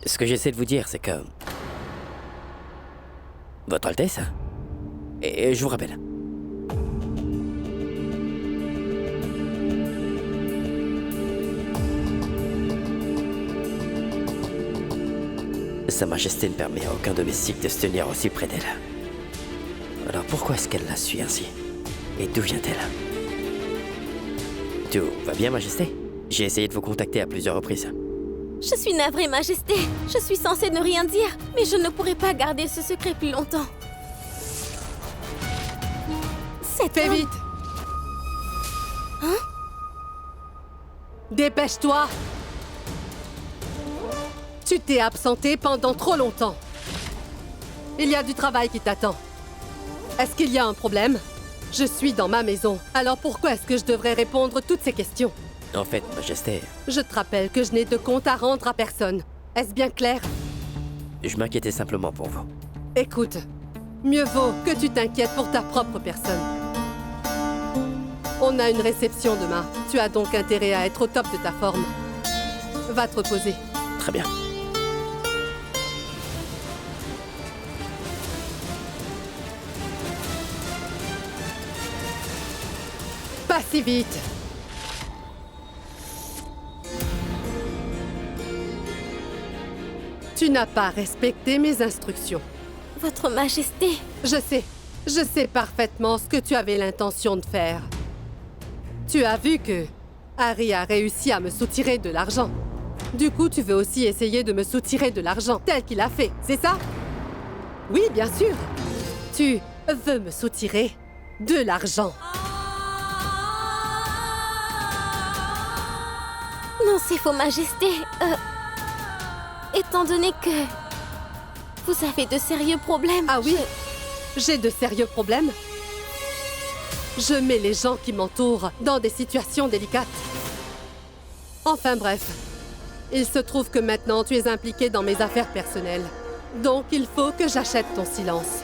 Ce que j'essaie de vous dire, c'est que... Votre Altesse? Et je vous rappelle. Sa Majesté ne permet à aucun domestique de se tenir aussi près d'elle. Alors pourquoi est-ce qu'elle la suit ainsi? Et d'où vient-elle? Tout va bien, Majesté? J'ai essayé de vous contacter à plusieurs reprises. Je suis navrée, Majesté. Je suis censée ne rien dire, mais je ne pourrai pas garder ce secret plus longtemps. Fais vite! Hein? Dépêche-toi! Tu t'es absenté pendant trop longtemps. Il y a du travail qui t'attend. Est-ce qu'il y a un problème? Je suis dans ma maison, alors pourquoi est-ce que je devrais répondre toutes ces questions? En fait, Majesté, Je te rappelle que je n'ai de compte à rendre à personne. Est-ce bien clair? je m'inquiétais simplement pour vous. Écoute, mieux vaut que tu t'inquiètes pour ta propre personne. On a une réception demain. Tu as donc intérêt à être au top de ta forme. Va te reposer. Très bien. Pas si vite. Tu n'as pas respecté mes instructions. Votre Majesté, Je sais parfaitement ce que tu avais l'intention de faire. Tu as vu que Harry a réussi à me soutirer de l'argent. Du coup, tu veux aussi essayer de me soutirer de l'argent, tel qu'il a fait, c'est ça? Oui, bien sûr. Tu veux me soutirer de l'argent. non, c'est faux, Majesté. Étant donné que vous avez de sérieux problèmes... Ah oui? J'ai de sérieux problèmes? Je mets les gens qui m'entourent dans des situations délicates. Enfin bref, il se trouve que maintenant tu es impliqué dans mes affaires personnelles. Donc il faut que j'achète ton silence.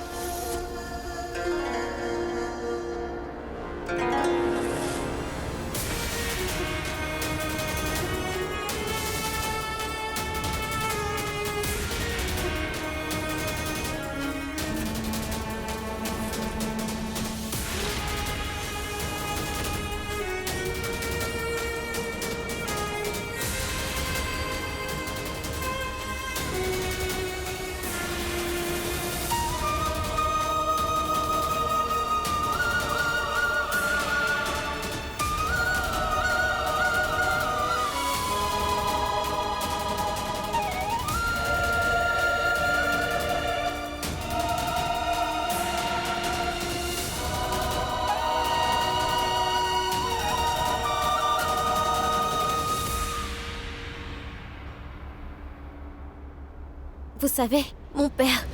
Vous savez, mon père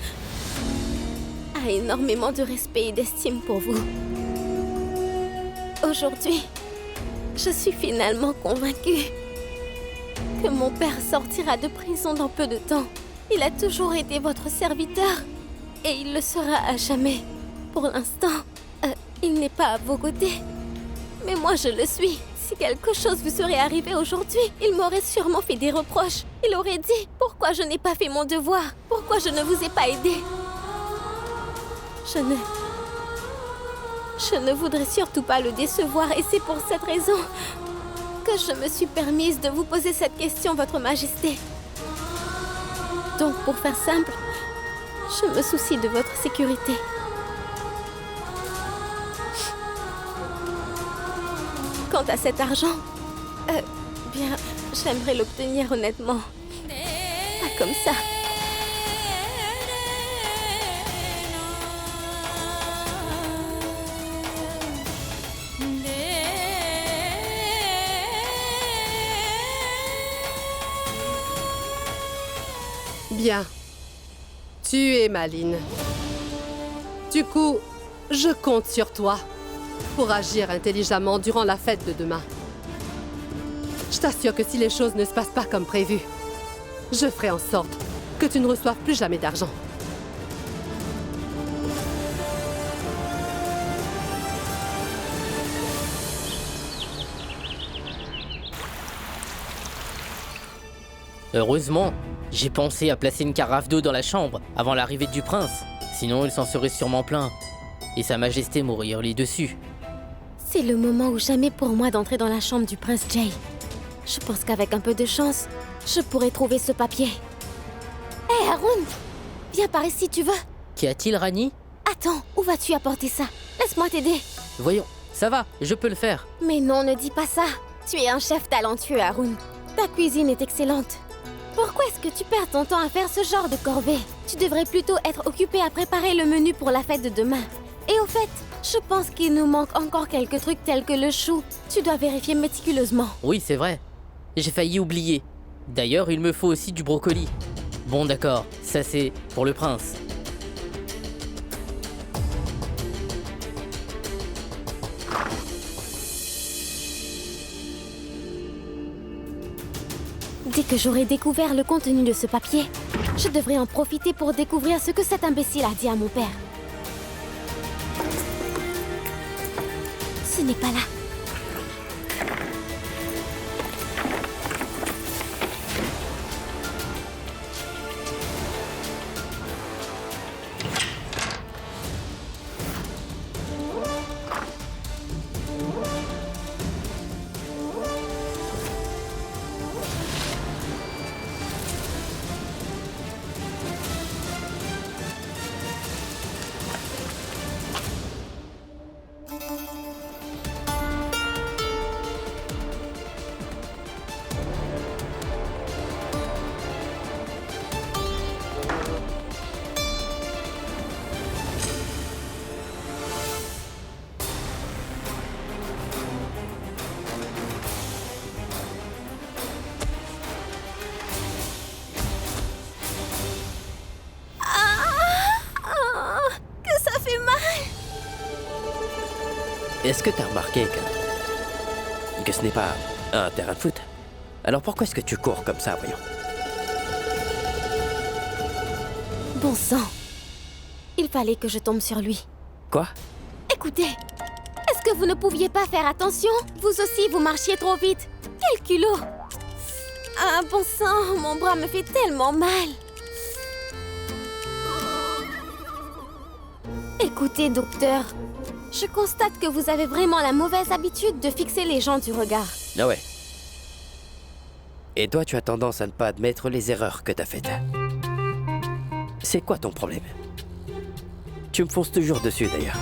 a énormément de respect et d'estime pour vous. Aujourd'hui, je suis finalement convaincue que mon père sortira de prison dans peu de temps. Il a toujours été votre serviteur et il le sera à jamais. Pour l'instant, il n'est pas à vos côtés. Mais moi, je le suis. Si quelque chose vous serait arrivé aujourd'hui, il m'aurait sûrement fait des reproches. Il aurait dit « Pourquoi je n'ai pas fait mon devoir? Pourquoi je ne vous ai pas aidé ?» Je ne voudrais surtout pas le décevoir et c'est pour cette raison que je me suis permise de vous poser cette question, Votre Majesté. Donc, pour faire simple, je me soucie de votre sécurité. Quant à cet argent, bien, j'aimerais l'obtenir honnêtement. Pas comme ça. Bien. Tu es maline. Du coup, je compte sur toi pour agir intelligemment durant la fête de demain. Je t'assure que si les choses ne se passent pas comme prévu, je ferai en sorte que tu ne reçoives plus jamais d'argent. Heureusement, J'ai pensé à placer une carafe d'eau dans la chambre avant l'arrivée du prince. Sinon, il s'en serait sûrement plaint. Et Sa Majesté m'aurait hurlé dessus. C'est le moment ou jamais pour moi d'entrer dans la chambre du prince Jay. Je pense qu'avec un peu de chance, je pourrais trouver ce papier. Hé, Haroun! Viens par ici, tu veux? Qu'y a-t-il, Rani? Attends, où vas-tu apporter ça? Laisse-moi t'aider. Voyons, ça va, je peux le faire. Mais non, ne dis pas ça. Tu es un chef talentueux, Haroun. Ta cuisine est excellente. Pourquoi est-ce que tu perds ton temps à faire ce genre de corvée? Tu devrais plutôt être occupé à préparer le menu pour la fête de demain. Et au fait, je pense qu'il nous manque encore quelques trucs tels que le chou. Tu dois vérifier méticuleusement. Oui, c'est vrai. J'ai failli oublier. D'ailleurs, il me faut aussi du brocoli. Bon, d'accord, ça c'est pour le prince. Dès que j'aurai découvert le contenu de ce papier, je devrais en profiter pour découvrir ce que cet imbécile a dit à mon père. Ce n'est pas là. Est-ce que t'as remarqué que ce n'est pas un terrain de foot? Alors pourquoi est-ce que tu cours comme ça, voyons? Bon sang. Il fallait que je tombe sur lui. Quoi? Écoutez, est-ce que vous ne pouviez pas faire attention? Vous aussi, vous marchiez trop vite. Quel culot! Ah, bon sang, mon bras me fait tellement mal. Écoutez, docteur, je constate que vous avez vraiment la mauvaise habitude de fixer les gens du regard. Ah ouais. Et toi, tu as tendance à ne pas admettre les erreurs que t'as faites. C'est quoi ton problème? Tu me fonces toujours dessus, d'ailleurs.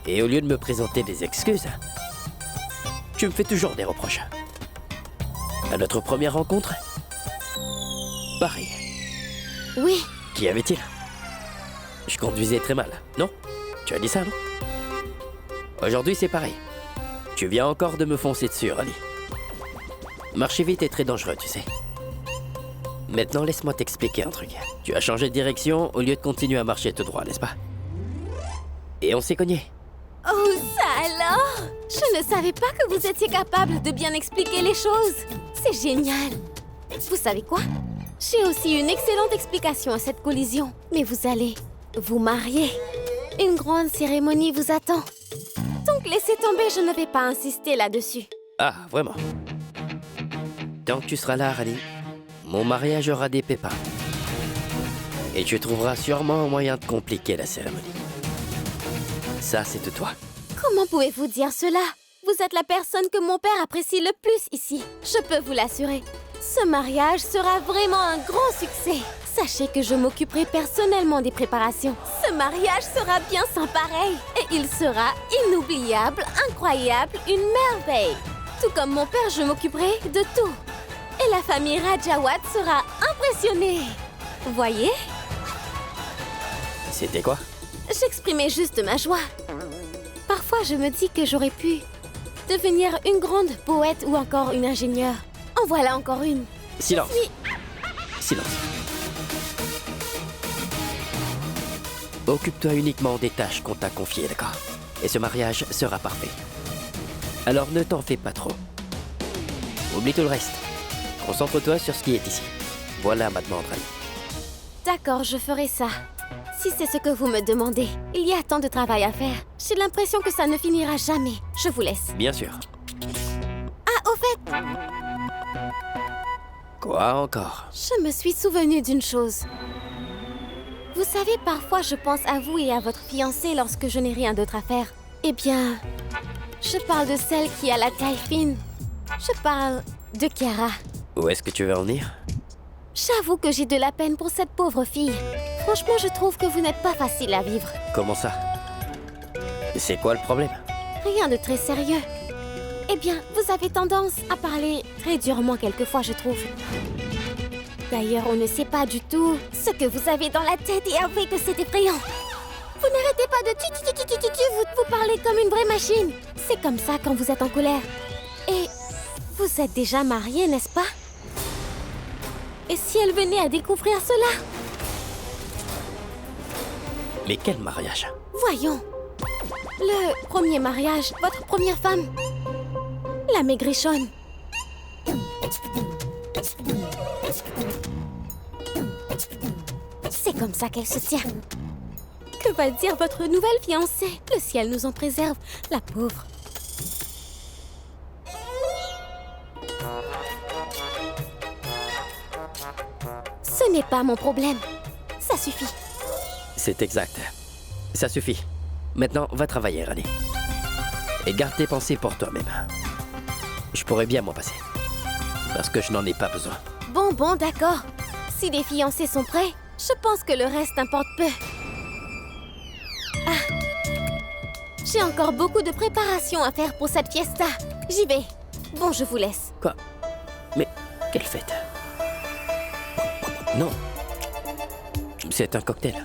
Et au lieu de me présenter des excuses, tu me fais toujours des reproches. À notre première rencontre, pareil. Oui. Qu'y avait-il? Je conduisais très mal, non? Tu as dit ça, non? Aujourd'hui, c'est pareil. Tu viens encore de me foncer dessus, Rani. Marcher vite est très dangereux, tu sais. Maintenant, laisse-moi t'expliquer un truc. Tu as changé de direction au lieu de continuer à marcher tout droit, n'est-ce pas? Et on s'est cogné. Oh, ça alors! Je ne savais pas que vous étiez capable de bien expliquer les choses. C'est génial. Vous savez quoi? J'ai aussi une excellente explication à cette collision. Mais vous allez vous marier. Une grande cérémonie vous attend. Donc laissez tomber, je ne vais pas insister là-dessus. Ah, vraiment? Tant que tu seras là, Rani, mon mariage aura des pépins. Et tu trouveras sûrement un moyen de compliquer la cérémonie. Ça, c'est de toi. Comment pouvez-vous dire cela? Vous êtes la personne que mon père apprécie le plus ici. Je peux vous l'assurer. Ce mariage sera vraiment un grand succès. Sachez que je m'occuperai personnellement des préparations. Ce mariage sera bien sans pareil. Et il sera inoubliable, incroyable, une merveille. Tout comme mon père, je m'occuperai de tout. Et la famille Rajawat sera impressionnée. Voyez? C'était quoi? J'exprimais juste ma joie. Parfois, je me dis que j'aurais pu devenir une grande poète ou encore une ingénieure. En voilà encore une. Silence. Silence. Occupe-toi uniquement des tâches qu'on t'a confiées, d'accord? Et ce mariage sera parfait. Alors ne t'en fais pas trop. Oublie tout le reste. Concentre-toi sur ce qui est ici. Voilà ma demande, Rani. D'accord, je ferai ça. Si c'est ce que vous me demandez, il y a tant de travail à faire. J'ai l'impression que ça ne finira jamais. Je vous laisse. Bien sûr. Ah, au fait, Quoi encore? Je me suis souvenu d'une chose. Vous savez, parfois je pense à vous et à votre fiancé lorsque je n'ai rien d'autre à faire. Eh bien, je parle de celle qui a la taille fine. Je parle de Kiara. Où est-ce que tu veux en venir? J'avoue que j'ai de la peine pour cette pauvre fille. Franchement, je trouve que vous n'êtes pas facile à vivre. Comment ça? C'est quoi le problème? Rien de très sérieux. Eh bien, vous avez tendance à parler très durement quelquefois, je trouve. D'ailleurs, on ne sait pas du tout ce que vous avez dans la tête et avouez que c'est effrayant. Vous n'arrêtez pas de vous parlez comme une vraie machine. C'est comme ça quand vous êtes en colère. Et vous êtes déjà marié, n'est-ce pas? Et si elle venait à découvrir cela? Mais quel mariage? Voyons. Le premier mariage, votre première femme. La maigrichonne. C'est comme ça qu'elle se tient. Que va dire votre nouvelle fiancée? Le ciel nous en préserve, la pauvre. Ce n'est pas mon problème. Ça suffit. C'est exact. Ça suffit. Maintenant, va travailler, Rani. Et garde tes pensées pour toi-même. Je pourrais bien m'en passer. Parce que je n'en ai pas besoin. Bon, d'accord. Si les fiancés sont prêts, je pense que le reste importe peu. Ah. J'ai encore beaucoup de préparation à faire pour cette fiesta. J'y vais. Bon, je vous laisse. Quoi? Mais quelle fête? Non. C'est un cocktail.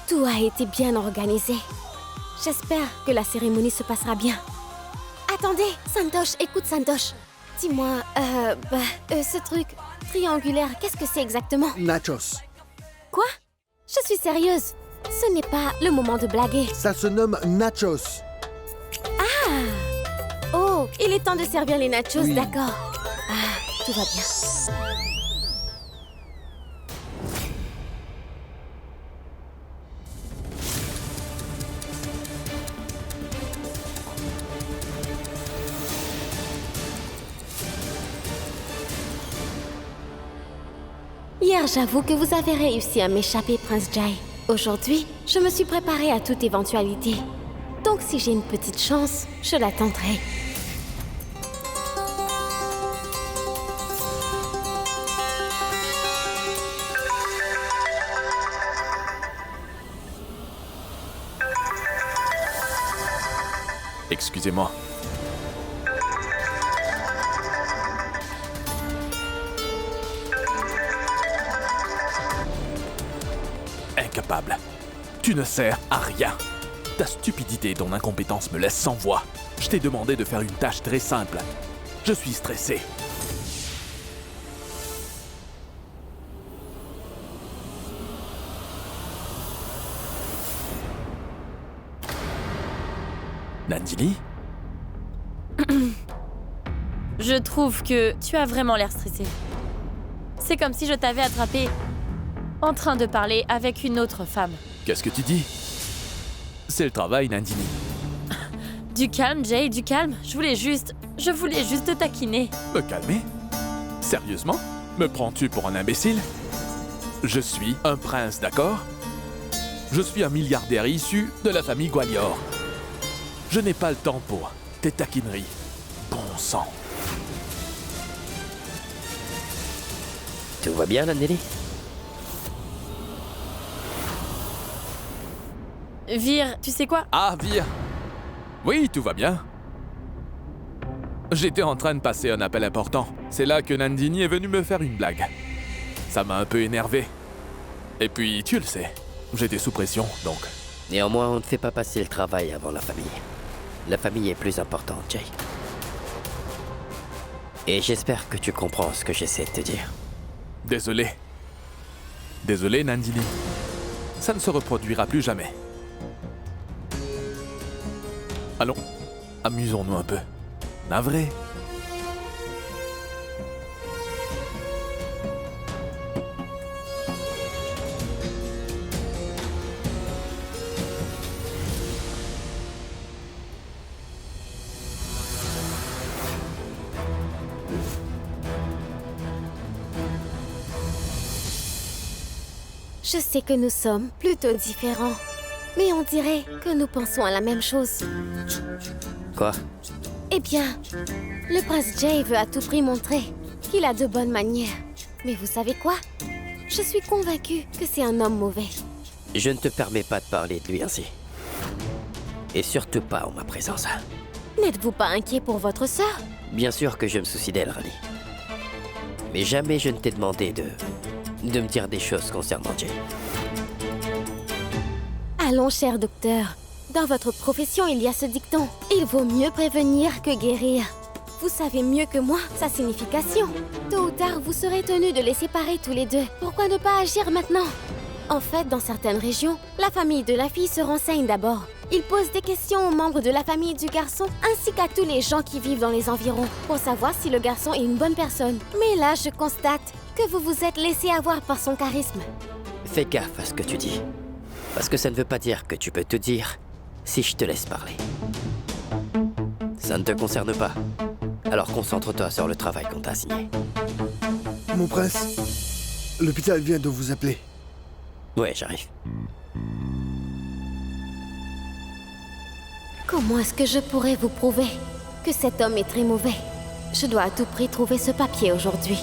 Tout a été bien organisé. J'espère que la cérémonie se passera bien. Attendez, Santosh, écoute Santosh. Dis-moi, ce truc triangulaire, qu'est-ce que c'est exactement? Nachos. Quoi? Je suis sérieuse. Ce n'est pas le moment de blaguer. Ça se nomme nachos. Oh, il est temps de servir les nachos, Oui. d'accord. Ah, tout va bien. Hier, j'avoue que vous avez réussi à m'échapper, Prince Jai. Aujourd'hui, je me suis préparée à toute éventualité. Donc si j'ai une petite chance, je la tenterai. Excusez-moi. Incapable. Tu ne sers à rien. Ta stupidité et ton incompétence me laissent sans voix. Je t'ai demandé de faire une tâche très simple. Je suis stressé. Nandini? Je trouve que tu as vraiment l'air stressé. C'est comme si je t'avais attrapé en train de parler avec une autre femme. Qu'est-ce que tu dis? C'est le travail, Nandini. Du calme, Jay, du calme. Je voulais juste te taquiner. Me calmer? Sérieusement? Me prends-tu pour un imbécile? Je suis un prince, d'accord? Je suis un milliardaire issu de la famille Gwalior. Je n'ai pas le temps pour tes taquineries. Bon sang. Tout va bien, Nandini? Vir, tu sais quoi? Ah, Vir! Oui, tout va bien. J'étais en train de passer un appel important. C'est là que Nandini est venue me faire une blague. Ça m'a un peu énervé. Et puis, tu le sais, j'étais sous pression, donc Néanmoins, on ne fait pas passer le travail avant la famille. La famille est plus importante, Jay. Et j'espère que tu comprends ce que j'essaie de te dire. Désolé. Désolé, Nandini. Ça ne se reproduira plus jamais. Allons, amusons-nous un peu. Navré. Je sais que nous sommes plutôt différents, mais on dirait que nous pensons à la même chose. Quoi? Eh bien, le prince Jay veut à tout prix montrer qu'il a de bonnes manières. Mais vous savez quoi? Je suis convaincue que c'est un homme mauvais. Je ne te permets pas de parler de lui ainsi. Et surtout pas en ma présence. N'êtes-vous pas inquiet pour votre sœur? Bien sûr que je me soucie d'elle, Rani. Mais jamais je ne t'ai demandé de me dire des choses concernant Jay. Allons, cher docteur. Dans votre profession, il y a ce dicton. Il vaut mieux prévenir que guérir. Vous savez mieux que moi sa signification. Tôt ou tard, vous serez tenus de les séparer tous les deux. Pourquoi ne pas agir maintenant? En fait, dans certaines régions, la famille de la fille se renseigne d'abord. Ils posent des questions aux membres de la famille du garçon ainsi qu'à tous les gens qui vivent dans les environs pour savoir si le garçon est une bonne personne. Mais là, je constate que vous vous êtes laissé avoir par son charisme. Fais gaffe à ce que tu dis. Parce que ça ne veut pas dire que tu peux tout dire si je te laisse parler. Ça ne te concerne pas. Alors concentre-toi sur le travail qu'on t'a assigné. Mon prince, l'hôpital vient de vous appeler. Ouais, j'arrive. Comment est-ce que je pourrais vous prouver que cet homme est très mauvais? Je dois à tout prix trouver ce papier aujourd'hui.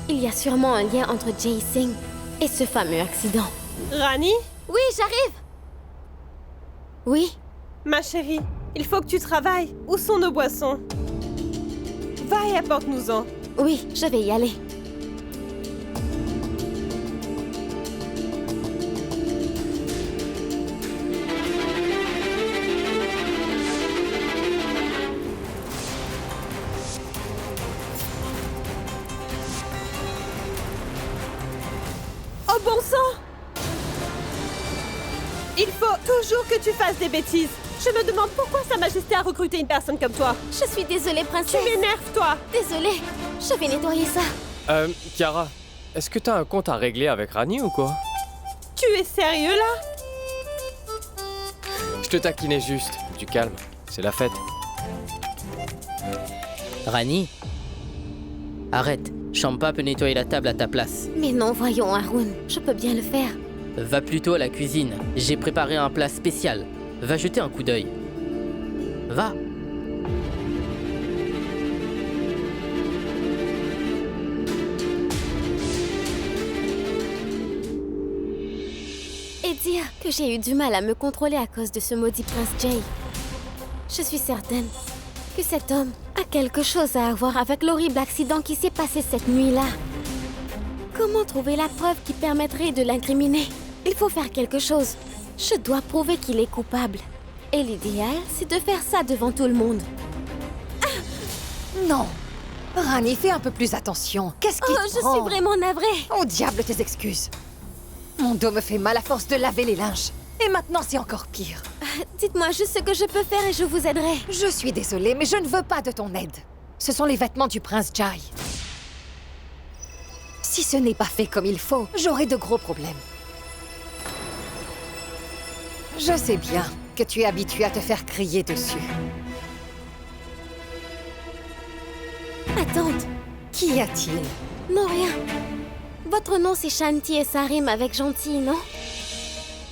Il y a sûrement un lien entre Jay Singh et ce fameux accident. Rani, Oui, j'arrive! Oui? ma chérie, il faut que tu travailles. Où sont nos boissons? Va et apporte-nous-en. Oui, je vais y aller. Oh bon sang! Il faut toujours que tu fasses des bêtises. Je me demande pourquoi Sa Majesté a recruté une personne comme toi. Je suis désolée, Tu princesse. m'énerves, toi! Désolée. Je vais nettoyer ça. Kiara, est-ce que t'as un compte à régler avec Rani ou quoi? Tu es sérieux, là? Je te taquinais juste. Du calme, c'est la fête. Rani, arrête. Champa peut nettoyer la table à ta place. Mais non, voyons, Haroun. Je peux bien le faire. Va plutôt à la cuisine. J'ai préparé un plat spécial. Va jeter un coup d'œil. Va. Et dire que j'ai eu du mal à me contrôler à cause de ce maudit prince Jay. Je suis certaine que cet homme a quelque chose à voir avec l'horrible accident qui s'est passé cette nuit-là. Comment trouver la preuve qui permettrait de l'incriminer? Il faut faire quelque chose. Je dois prouver qu'il est coupable. Et l'idéal, c'est de faire ça devant tout le monde. Non. Rani, fais un peu plus attention. Qu'est-ce qui Oh, te je prend? suis vraiment navrée. Au diable tes excuses. Mon dos me fait mal à force de laver les linges. Et maintenant, c'est encore pire. Dites-moi juste ce que je peux faire et je vous aiderai. Je suis désolée, mais je ne veux pas de ton aide. Ce sont les vêtements du prince Jai. Si ce n'est pas fait comme il faut, j'aurai de gros problèmes. Je sais bien que tu es habitué à te faire crier dessus. Attends, Qu'y a-t-il? non rien. Votre nom c'est Shanti et ça rime avec gentil, non?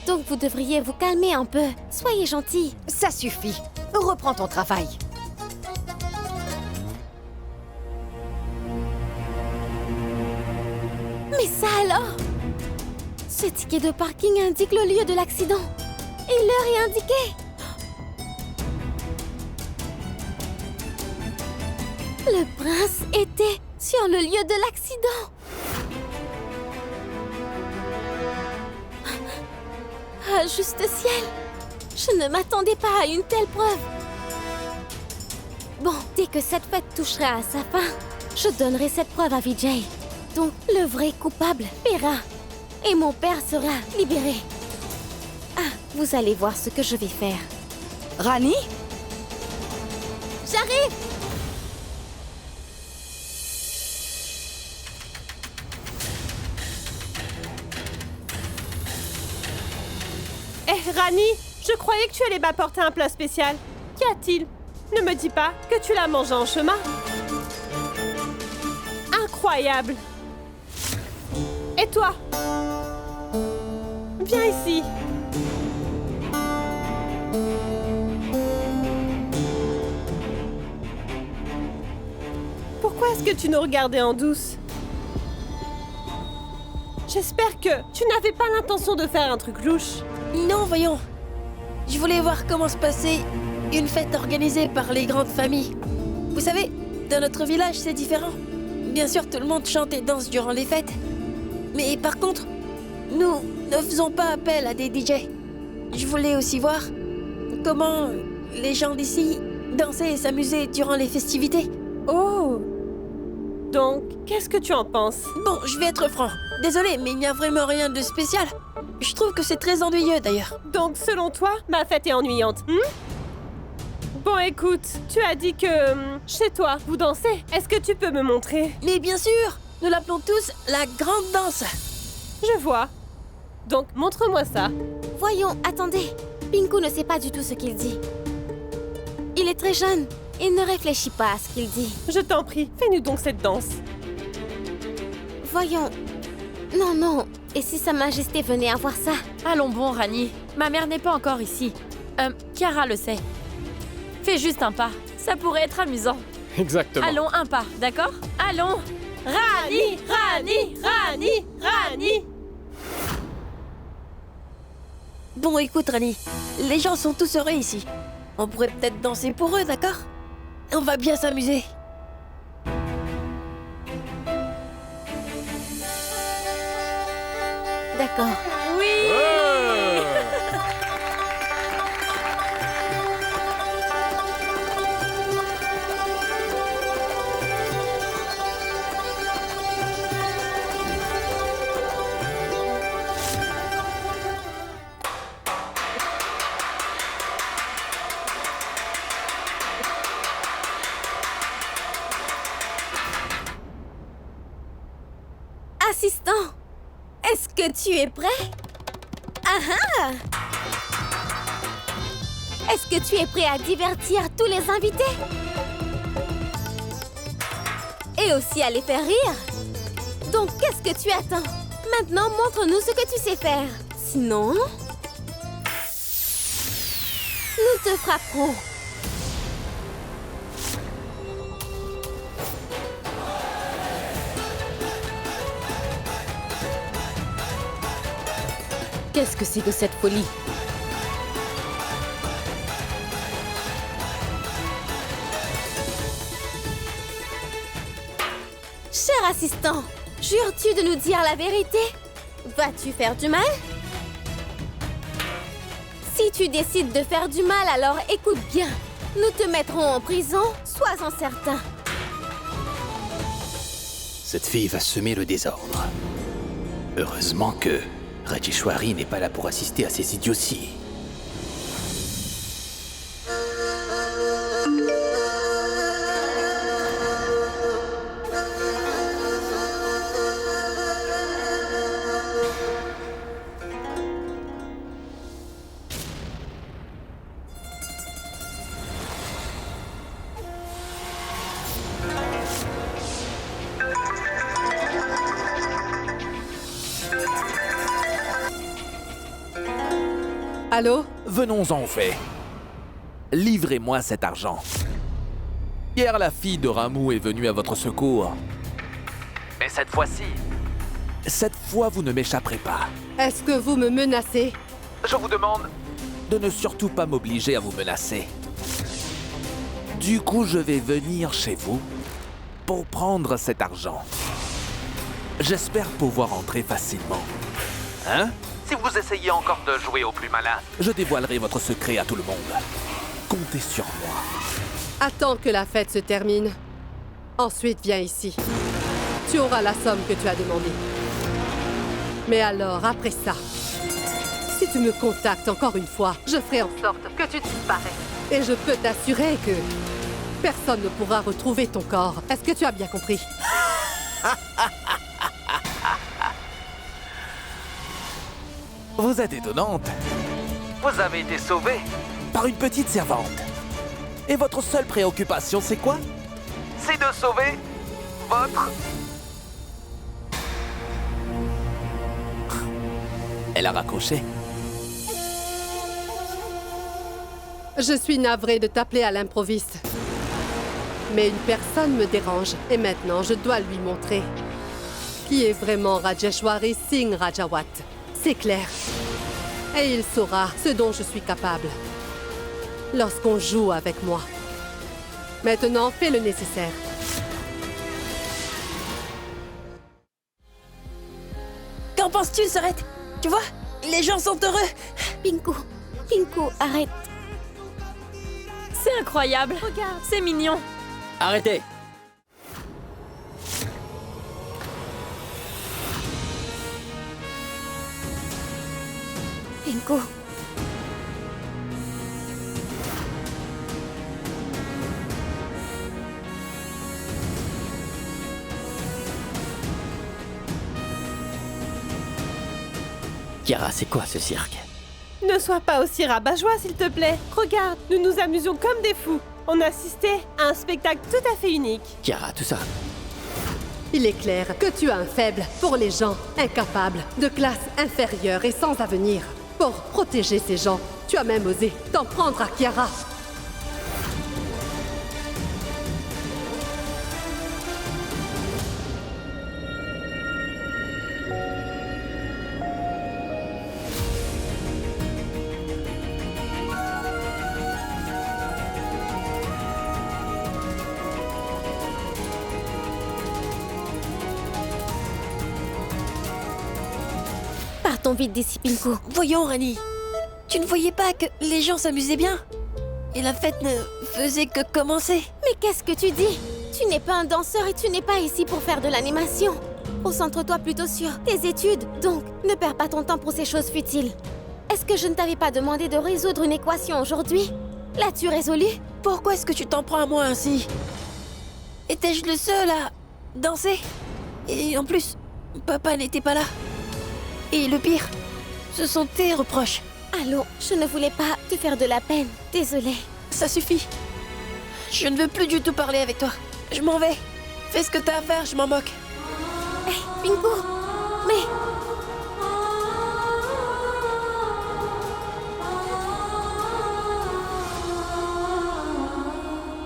Donc vous devriez vous calmer un peu. Soyez gentil. Ça suffit. Reprends ton travail. Mais ça alors? Ce ticket de parking indique le lieu de l'accident. Et l'heure est indiquée. Le prince était sur le lieu de l'accident. Ah, juste ciel. Je ne m'attendais pas à une telle preuve. Bon, dès que cette fête touchera à sa fin, je donnerai cette preuve à Vijay. Donc, le vrai coupable paiera. Et mon père sera libéré. Ah, vous allez voir ce que je vais faire. Rani? J'arrive! Eh, Rani, je croyais que tu allais m'apporter un plat spécial. Qu'y a-t-il? Ne me dis pas que tu l'as mangé en chemin. Incroyable! Et toi? Viens ici. Pourquoi est-ce que tu nous regardais en douce? J'espère que tu n'avais pas l'intention de faire un truc louche. Non, voyons. Je voulais voir comment se passait une fête organisée par les grandes familles. Vous savez, dans notre village, c'est différent. Bien sûr, tout le monde chante et danse durant les fêtes. Mais par contre, nous ne faisons pas appel à des DJ. Je voulais aussi voir comment les gens d'ici dansaient et s'amusaient durant les festivités. Oh! Donc, qu'est-ce que tu en penses? Bon, je vais être franc. Désolé, mais il n'y a vraiment rien de spécial. Je trouve que c'est très ennuyeux, d'ailleurs. Donc, selon toi, ma fête est ennuyante, Bon, écoute, tu as dit que chez toi, vous dansez. Est-ce que tu peux me montrer? Mais bien sûr, nous l'appelons tous la grande danse. Je vois. Donc, montre-moi ça. Voyons, attendez. Pinku ne sait pas du tout ce qu'il dit. Il est très jeune. Il ne réfléchit pas à ce qu'il dit. Je t'en prie, fais-nous donc cette danse. Voyons. Non, non. Et si Sa Majesté venait à voir ça? Allons bon, Rani. Ma mère n'est pas encore ici. Kiara le sait. Fais juste un pas. Ça pourrait être amusant. Exactement. Allons, un pas, d'accord? Allons. Rani, Rani, Rani, Rani. Bon, écoute, Rani, les gens sont tous heureux ici. On pourrait peut-être danser pour eux, d'accord? On va bien s'amuser. D'accord. Oui. Assistant, est-ce que tu es prêt? Ah ah! Est-ce que tu es prêt à divertir tous les invités? Et aussi à les faire rire? Donc qu'est-ce que tu attends? Maintenant, montre-nous ce que tu sais faire. Sinon, nous te frapperons. Qu'est-ce que c'est que cette folie? Cher assistant, jures-tu de nous dire la vérité? Vas-tu faire du mal? Si tu décides de faire du mal, alors écoute bien. Nous te mettrons en prison, sois-en certain. Cette fille va semer le désordre. Heureusement que Rajeshwari n'est pas là pour assister à ces idioties. Allô? Venons-en au fait. Livrez-moi cet argent. Hier, la fille de Ramu est venue à votre secours. Et cette fois-ci? Cette fois, vous ne m'échapperez pas. Est-ce que vous me menacez? Je vous demande de ne surtout pas m'obliger à vous menacer. Du coup, je vais venir chez vous pour prendre cet argent. J'espère pouvoir entrer facilement. Hein? Si vous essayez encore de jouer au plus malin, Je dévoilerai votre secret à tout le monde. Comptez sur moi. Attends que la fête se termine. Ensuite, viens ici. Tu auras la somme que tu as demandée. Mais alors, après ça, si tu me contactes encore une fois, je ferai en sorte que tu disparais. Et je peux t'assurer que personne ne pourra retrouver ton corps. Est-ce que tu as bien compris? Vous êtes étonnante. vous avez été sauvé. Par une petite servante. Et votre seule préoccupation, c'est quoi? C'est de sauver votre... Elle a raccroché. Je suis navrée de t'appeler à l'improviste. Mais une personne me dérange et maintenant je dois lui montrer qui est vraiment Rajeshwari Singh Rajawat. C'est clair. Et il saura ce dont je suis capable lorsqu'on joue avec moi. Maintenant, fais le nécessaire. Qu'en penses-tu, Sorette? Tu vois, les gens sont heureux. Pinku, arrête. C'est incroyable. Regarde. C'est mignon. Arrêtez! Pinku. Kiara, c'est quoi ce cirque? Ne sois pas aussi rabat-joie, s'il te plaît. Regarde, nous nous amusions comme des fous. On assistait à un spectacle tout à fait unique. Kiara, tout ça. Il est clair que tu as un faible pour les gens incapables, de classe inférieure et sans avenir. Pour protéger ces gens, tu as même osé t'en prendre à Kiara. Partons vite d'ici, Pinku. Voyons, Rani. Tu ne voyais pas que les gens s'amusaient bien? Et la fête ne faisait que commencer. Mais qu'est-ce que tu dis? Tu n'es pas un danseur et tu n'es pas ici pour faire de l'animation. Concentre-toi plutôt sur tes études. Donc, ne perds pas ton temps pour ces choses futiles. Est-ce que je ne t'avais pas demandé de résoudre une équation aujourd'hui? L'as-tu résolue? Pourquoi est-ce que tu t'en prends à moi ainsi? Étais-je le seul à danser? Et en plus, papa n'était pas là. Et le pire, ce sont tes reproches. Allons, je ne voulais pas te faire de la peine. Désolée. Ça suffit. Je ne veux plus du tout parler avec toi. Je m'en vais. Fais ce que t'as à faire, je m'en moque. Hé, Pinku! Mais...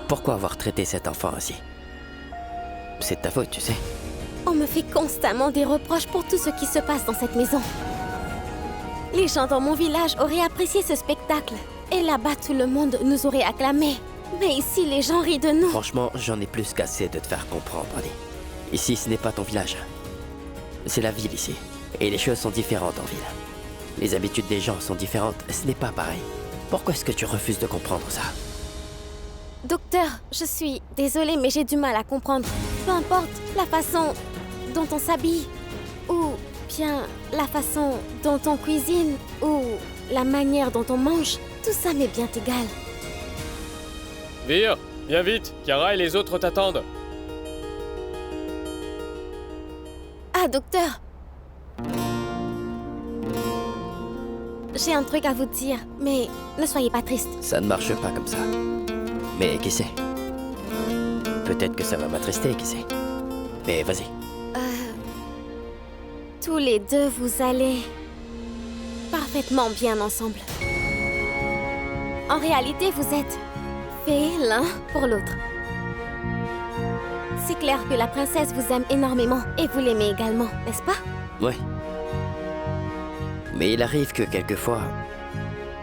Pourquoi avoir traité cet enfant ainsi? C'est de ta faute, tu sais. On me fait constamment des reproches pour tout ce qui se passe dans cette maison. Les gens dans mon village auraient apprécié ce spectacle. Et là-bas, tout le monde nous aurait acclamés. Mais ici, les gens rient de nous. Franchement, j'en ai plus qu'assez de te faire comprendre, Ali. Ici, ce n'est pas ton village. C'est la ville ici. Et les choses sont différentes en ville. Les habitudes des gens sont différentes. Ce n'est pas pareil. Pourquoi est-ce que tu refuses de comprendre ça? Docteur, je suis désolée, mais j'ai du mal à comprendre. Peu importe la façon dont on s'habille, ou bien la façon dont on cuisine, ou la manière dont on mange, tout ça m'est bien égal. Vir, viens vite, Kiara et les autres t'attendent. Ah, docteur! J'ai un truc à vous dire, mais ne soyez pas triste. Ça ne marche pas comme ça. Mais qui sait? Peut-être que ça va m'attrister, qui sait? Mais vas-y. Tous les deux, vous allez parfaitement bien ensemble. En réalité, vous êtes faits l'un pour l'autre. C'est clair que la princesse vous aime énormément et vous l'aimez également, n'est-ce pas? Ouais. Mais il arrive que quelquefois,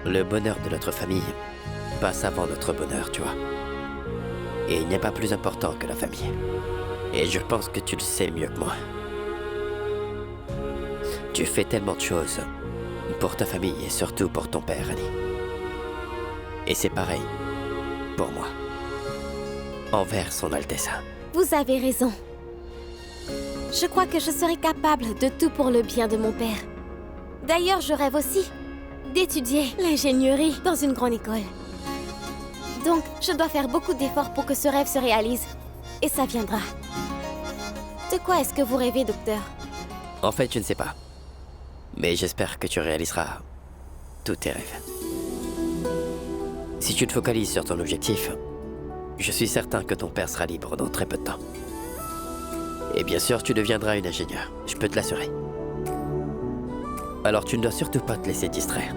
le bonheur de notre famille passe avant notre bonheur, tu vois. Et il n'est pas plus important que la famille. Et je pense que tu le sais mieux que moi. Tu fais tellement de choses Pour ta famille et surtout pour ton père, Annie. Et c'est pareil pour moi. Envers son Altesse. Vous avez raison. Je crois que je serai capable de tout pour le bien de mon père. D'ailleurs, je rêve aussi d'étudier l'ingénierie dans une grande école. Donc, je dois faire beaucoup d'efforts pour que ce rêve se réalise. Et ça viendra. De quoi est-ce que vous rêvez, docteur? En fait, je ne sais pas. Mais j'espère que tu réaliseras tous tes rêves. Si tu te focalises sur ton objectif, je suis certain que ton père sera libre dans très peu de temps. Et bien sûr, tu deviendras une ingénieure, je peux te l'assurer. Alors tu ne dois surtout pas te laisser distraire.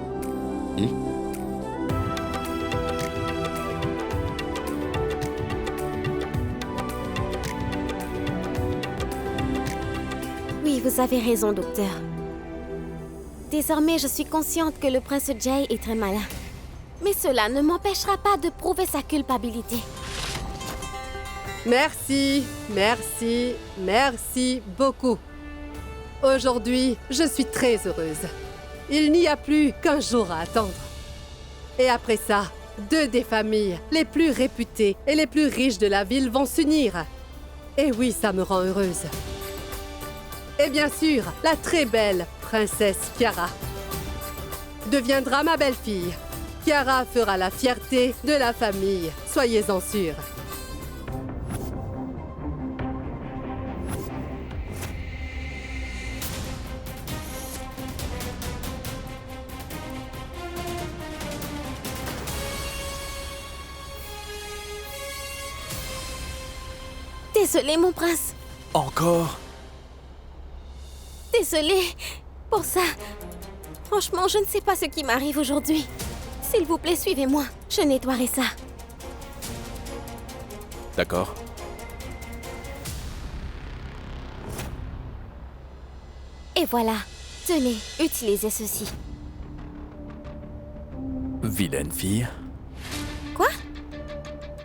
Oui, vous avez raison, docteur. Désormais, je suis consciente que le prince Jay est très malin. Mais cela ne m'empêchera pas de prouver sa culpabilité. Merci, merci, merci beaucoup. Aujourd'hui, je suis très heureuse. Il n'y a plus qu'un jour à attendre. Et après ça, 2 des familles les plus réputées et les plus riches de la ville vont s'unir. Et oui, ça me rend heureuse. Et bien sûr, la très belle princesse Kiara deviendra ma belle-fille. Kiara fera la fierté de la famille, soyez-en sûrs. Désolée, mon prince. Encore? Désolée pour ça. Franchement, je ne sais pas ce qui m'arrive aujourd'hui. S'il vous plaît, suivez-moi. Je nettoierai ça. D'accord. Et voilà. Tenez, utilisez ceci. Vilaine fille. Quoi?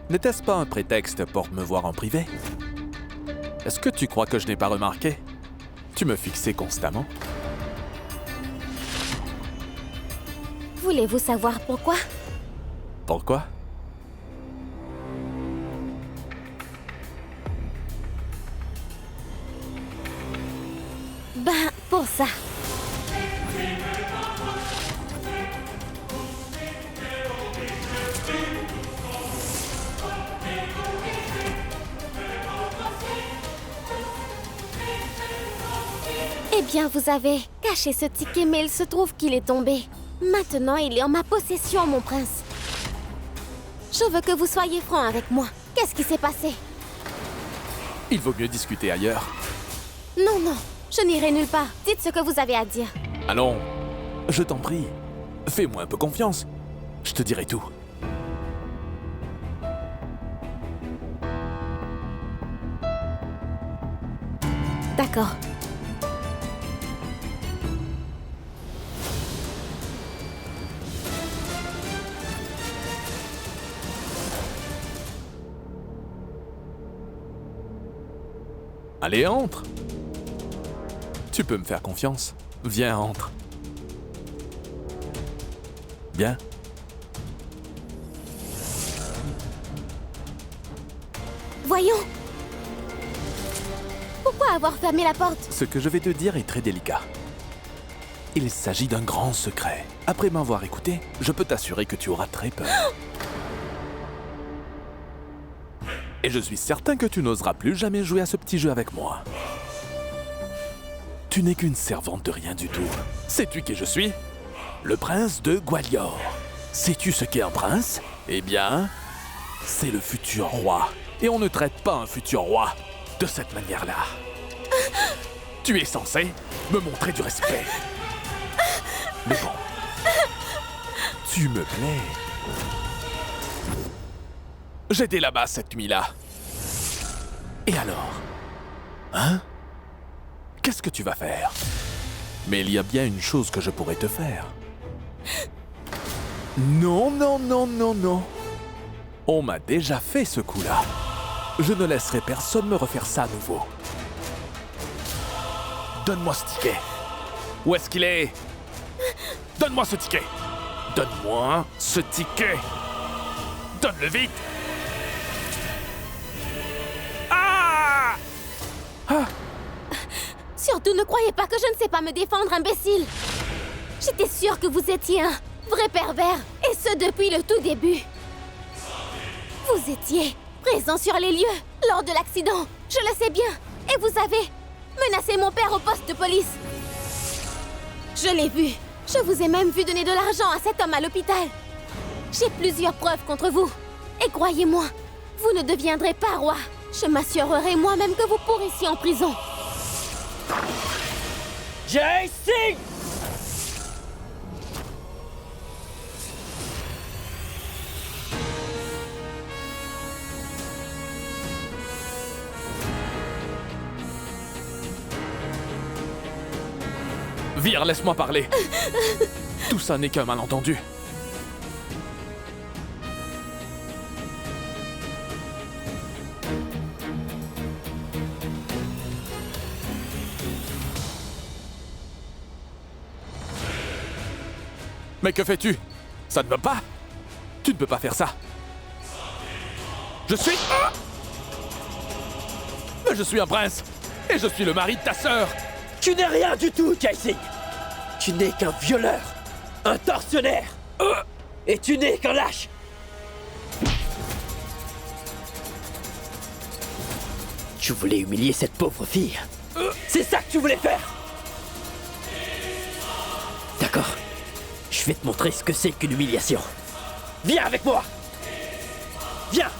N'était-ce pas un prétexte pour me voir en privé? Est-ce que tu crois que je n'ai pas remarqué? Tu me fixais constamment. Voulez-vous savoir pourquoi? Pourquoi? Ben, pour ça. Eh bien, vous avez caché ce ticket, mais il se trouve qu'il est tombé. Maintenant, il est en ma possession, mon prince. Je veux que vous soyez franc avec moi. Qu'est-ce qui s'est passé? Il vaut mieux discuter ailleurs. Non, non, je n'irai nulle part. Dites ce que vous avez à dire. Allons, je t'en prie. Fais-moi un peu confiance. Je te dirai tout. D'accord. Allez, entre. Tu peux me faire confiance. Viens, entre. Bien. Voyons. Pourquoi avoir fermé la porte? Ce que je vais te dire est très délicat. Il s'agit d'un grand secret. Après m'avoir écouté, je peux t'assurer que tu auras très peur. Et je suis certain que tu n'oseras plus jamais jouer à ce petit jeu avec moi. Tu n'es qu'une servante de rien du tout. Sais-tu qui je suis? Le prince de Gwalior. Sais-tu ce qu'est un prince? Eh bien, c'est le futur roi. Et on ne traite pas un futur roi de cette manière-là. Tu es censé me montrer du respect. Mais bon, tu me plais. J'étais là-bas cette nuit-là. Et alors? Hein? Qu'est-ce que tu vas faire? Mais il y a bien une chose que je pourrais te faire. Non, non, non, non, non. On m'a déjà fait ce coup-là. Je ne laisserai personne me refaire ça à nouveau. Donne-moi ce ticket. Où est-ce qu'il est? Donne-moi ce ticket. Donne-moi ce ticket. Donne-le vite. Ah! Surtout ne croyez pas que je ne sais pas me défendre, imbécile. J'étais sûre que vous étiez un vrai pervers, et ce depuis le tout début. Vous étiez présent sur les lieux lors de l'accident, je le sais bien, et vous avez menacé mon père au poste de police. Je l'ai vu. Je vous ai même vu donner de l'argent à cet homme à l'hôpital. J'ai plusieurs preuves contre vous. Et croyez-moi, vous ne deviendrez pas roi. Je m'assurerai moi-même que vous pourrissiez en prison. Jason! Vire, laisse-moi parler. Tout ça n'est qu'un malentendu. Mais que fais-tu? Ça ne va pas? Tu ne peux pas faire ça. Je suis... Mais je suis un prince. Et je suis le mari de ta sœur. Tu n'es rien du tout, Jason. Tu n'es qu'un violeur, un tortionnaire. Et tu n'es qu'un lâche. Tu voulais humilier cette pauvre fille. C'est ça que tu voulais faire. D'accord. Je vais te montrer ce que c'est qu'une humiliation. Viens avec moi. Viens.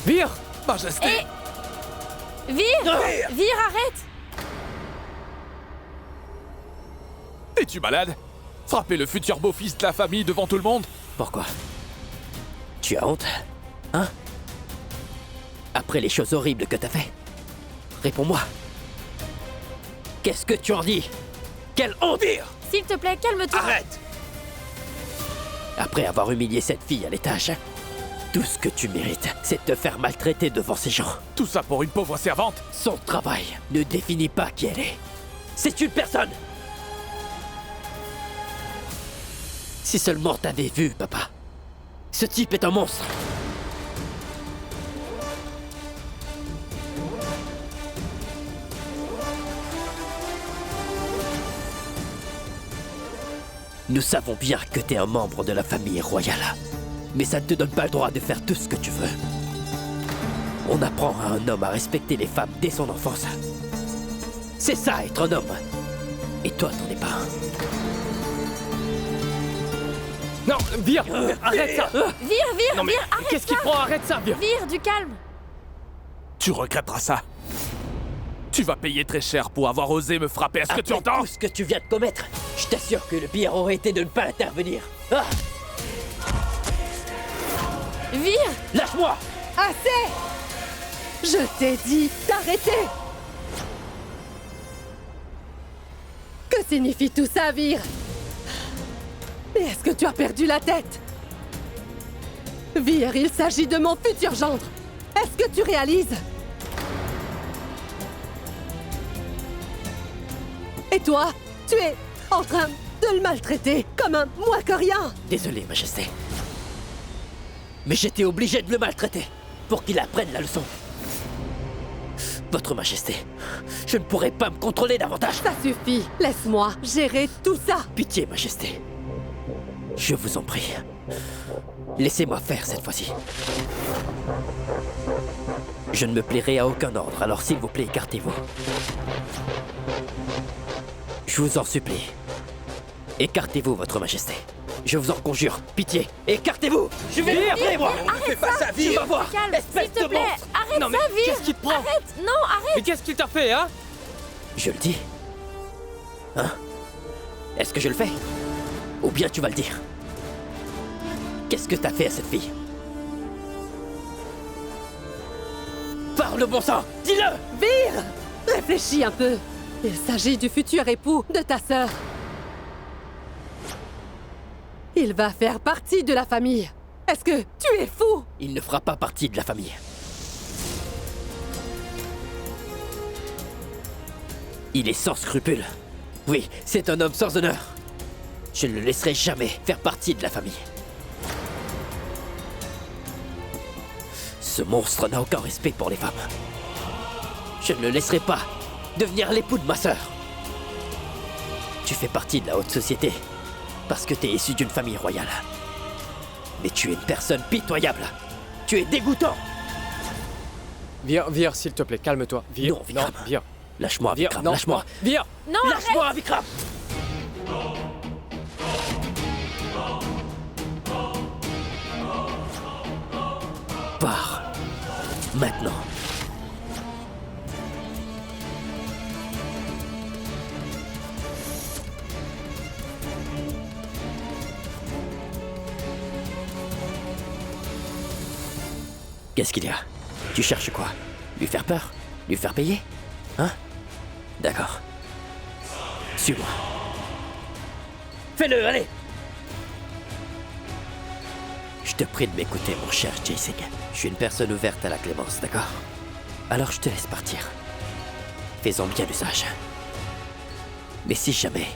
Vire! Majesté! Vire! Vire, arrête! Es-tu malade? Frapper le futur beau-fils de la famille devant tout le monde? Pourquoi? Tu as honte? Hein? Après les choses horribles que t'as fait? Réponds-moi. Qu'est-ce que tu en dis? Quelle honte! S'il te plaît, calme-toi! Arrête! Après avoir humilié cette fille à l'étage, tout ce que tu mérites, c'est de te faire maltraiter devant ces gens. Tout ça pour une pauvre servante? Son travail ne définit pas qui elle est. C'est une personne! Si seulement t'avais vu, papa. Ce type est un monstre. Nous savons bien que t'es un membre de la famille royale. Mais ça ne te donne pas le droit de faire tout ce que tu veux. On apprend à un homme à respecter les femmes dès son enfance. C'est ça, être un homme. Et toi, t'en es pas un. Non, Vire! Arrête ça! Vire, Non mais Vire, arrête qu'est-ce qui ça. prend? Arrête ça, Vire! Vire, du calme! Tu regretteras ça. Tu vas payer très cher pour avoir osé me frapper, est-ce que tu entends? Tout ce que tu viens de commettre, je t'assure que le pire aurait été de ne pas intervenir. Ah! Vire! Lâche-moi! Assez! Je t'ai dit d'arrêter! Que signifie tout ça, Vire? Mais est-ce que tu as perdu la tête? Vire, il s'agit de mon futur gendre! Est-ce que tu réalises? Et toi, tu es en train de le maltraiter comme un moins que rien! Désolé, Majesté. Mais j'étais obligé de le maltraiter pour qu'il apprenne la leçon. Votre Majesté, je ne pourrai pas me contrôler davantage. Ça suffit! Laisse-moi gérer tout ça! Pitié, Majesté. Je vous en prie. Laissez-moi faire cette fois-ci. Je ne me plierai à aucun ordre, alors s'il vous plaît, écartez-vous. Je vous en supplie. Écartez-vous, Votre Majesté. Je vous en conjure, pitié, écartez-vous! Je vais Vire, rentrer, moi! Arrête Fais pas ça, Vire! Tu vas voir! Calme, Espèce s'il te de plaît! monstre! Arrête Non mais ça, Vire! qu'est-ce qui te prend? Arrête! Non, arrête! Mais qu'est-ce qu'il t'a fait, hein? Je le dis. Hein? Est-ce que je le fais? Ou bien tu vas le dire? Qu'est-ce que t'as fait à cette fille? Parle, bon sang! Dis-le! Vire! Réfléchis un peu! Il s'agit du futur époux de ta sœur. Il va faire partie de la famille. Est-ce que tu es fou? Il ne fera pas partie de la famille. Il est sans scrupules. Oui, c'est un homme sans honneur. Je ne le laisserai jamais faire partie de la famille. Ce monstre n'a aucun respect pour les femmes. Je ne le laisserai pas devenir l'époux de ma sœur. Tu fais partie de la haute société parce que t'es issu d'une famille royale. Mais tu es une personne pitoyable. Tu es dégoûtant. Vir, s'il te plaît, calme-toi. Vir, non, Vikram. Non, Vir. Lâche-moi, Vir, Vikram, non, lâche-moi. Vir. Non, Lâche-moi, Vikram. Pars. Maintenant. Qu'est-ce qu'il y a? Tu cherches quoi? Lui faire peur? Lui faire payer? Hein? D'accord. Suis-moi. Fais-le, allez! Je te prie de m'écouter, mon cher Jason. Je suis une personne ouverte à la clémence, d'accord? Alors je te laisse partir. Fais-en bien usage. Mais si jamais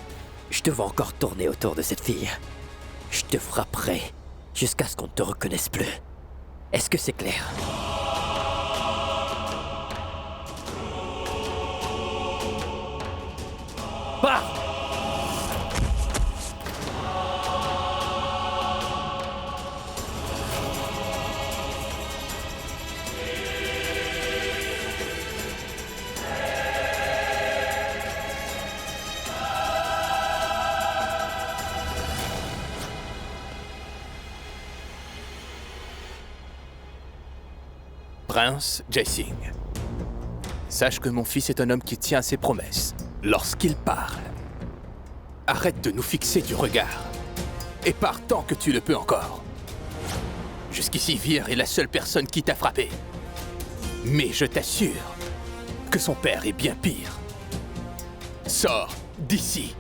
je te vois encore tourner autour de cette fille, je te frapperai jusqu'à ce qu'on ne te reconnaisse plus. Est-ce que c'est clair? Pars! Prince Jason, sache que mon fils est un homme qui tient à ses promesses. Lorsqu'il parle, arrête de nous fixer du regard et pars tant que tu le peux encore. Jusqu'ici, Vir est la seule personne qui t'a frappé. Mais je t'assure que son père est bien pire. Sors d'ici.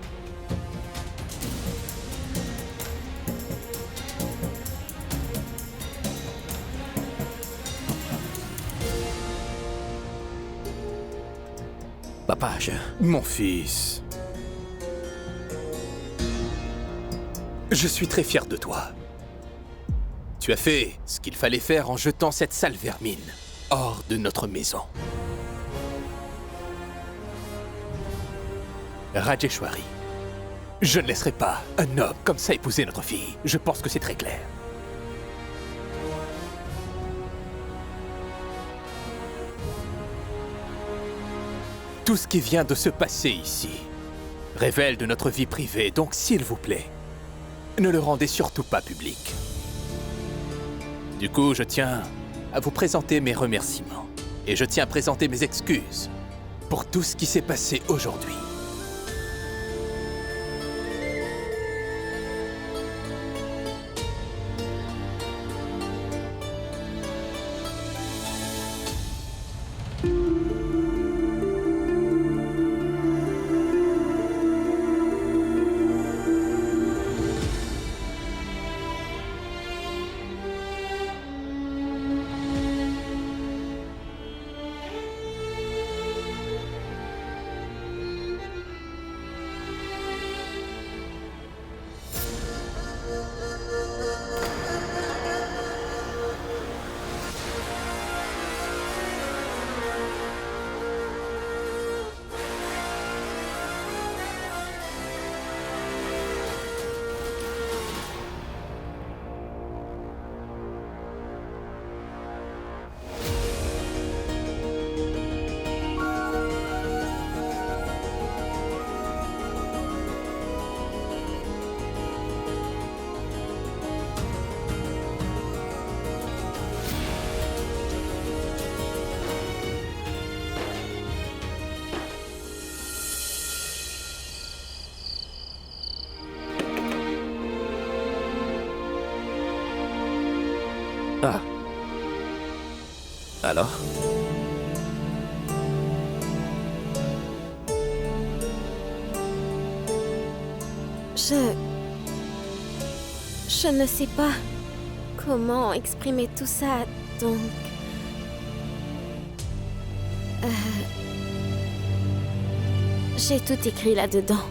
Papa, Mon fils... Je suis très fier de toi. Tu as fait ce qu'il fallait faire en jetant cette sale vermine hors de notre maison. Rajeshwari, je ne laisserai pas un homme comme ça épouser notre fille. Je pense que c'est très clair. Tout ce qui vient de se passer ici révèle de notre vie privée, donc s'il vous plaît, ne le rendez surtout pas public. Du coup, je tiens à vous présenter mes remerciements. Et je tiens à présenter mes excuses pour tout ce qui s'est passé aujourd'hui. Ah. Alors? Je ne sais pas comment exprimer tout ça, donc... J'ai tout écrit là-dedans.